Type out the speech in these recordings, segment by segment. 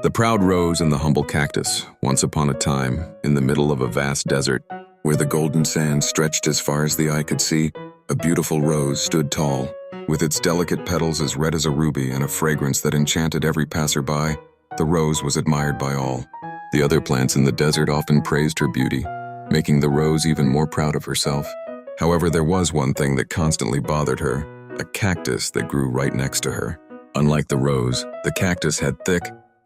The proud rose and the humble cactus, once upon a time, in the middle of a vast desert, where the golden sand stretched as far as the eye could see, a beautiful rose stood tall, with its delicate petals as red as a ruby and a fragrance that enchanted every passerby. The rose was admired by all. The other plants in the desert often praised her beauty, making the rose even more proud of herself. However, there was one thing that constantly bothered her, a cactus that grew right next to her. Unlike the rose, the cactus had thick,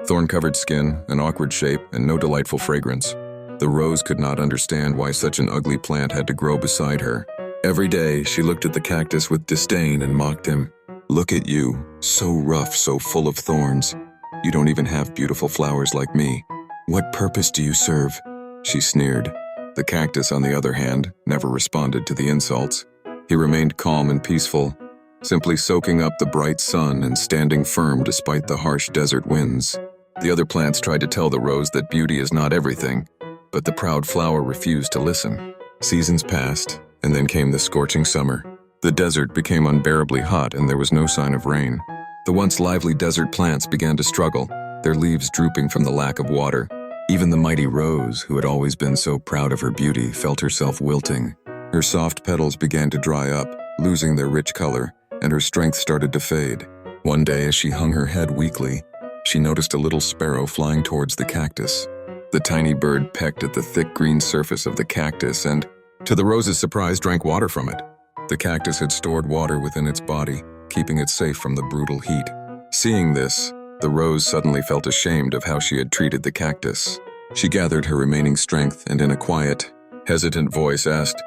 thorn-covered skin, an awkward shape, and no delightful fragrance. The rose could not understand why such an ugly plant had to grow beside her. Every day, she looked at the cactus with disdain and mocked him. "Look at you, so rough, so full of thorns. You don't even have beautiful flowers like me. What purpose do you serve?" she sneered. The cactus, on the other hand, never responded to the insults. He remained calm and peaceful, simply soaking up the bright sun and standing firm despite the harsh desert winds. The other plants tried to tell the rose that beauty is not everything, but the proud flower refused to listen. Seasons passed, and then came the scorching summer. The desert became unbearably hot and there was no sign of rain. The once lively desert plants began to struggle, their leaves drooping from the lack of water. Even the mighty rose, who had always been so proud of her beauty, felt herself wilting. Her soft petals began to dry up, losing their rich color, and her strength started to fade. One day, as she hung her head weakly, she noticed a little sparrow flying towards the cactus. The tiny bird pecked at the thick green surface of the cactus and, to the rose's surprise, drank water from it. The cactus had stored water within its body, keeping it safe from the brutal heat. Seeing this, the rose suddenly felt ashamed of how she had treated the cactus. She gathered her remaining strength and in a quiet, hesitant voice asked,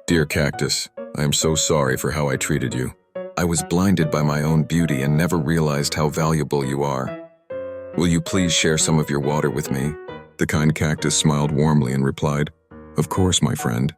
"Dear cactus, I am so sorry for how I treated you. I was blinded by my own beauty and never realized how valuable you are. Will you please share some of your water with me?" The kind cactus smiled warmly and replied, "Of course, my friend.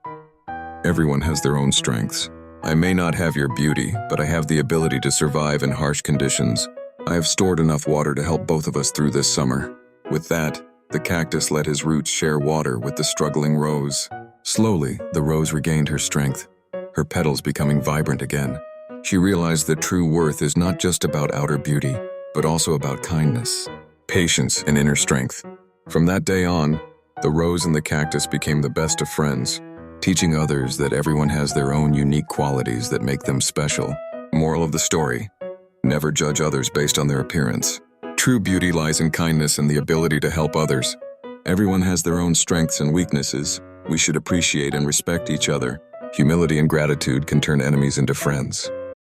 Everyone has their own strengths. I may not have your beauty, but I have the ability to survive in harsh conditions. I have stored enough water to help both of us through this summer." With that, the cactus let his roots share water with the struggling rose. Slowly, the rose regained her strength, her petals becoming vibrant again. She realized that true worth is not just about outer beauty, but also about kindness, patience, and inner strength. From that day on, the rose and the cactus became the best of friends, teaching others that everyone has their own unique qualities that make them special. Moral of the story: never judge others based on their appearance. True beauty lies in kindness and the ability to help others. Everyone has their own strengths and weaknesses. We should appreciate and respect each other. Humility and gratitude can turn enemies into friends.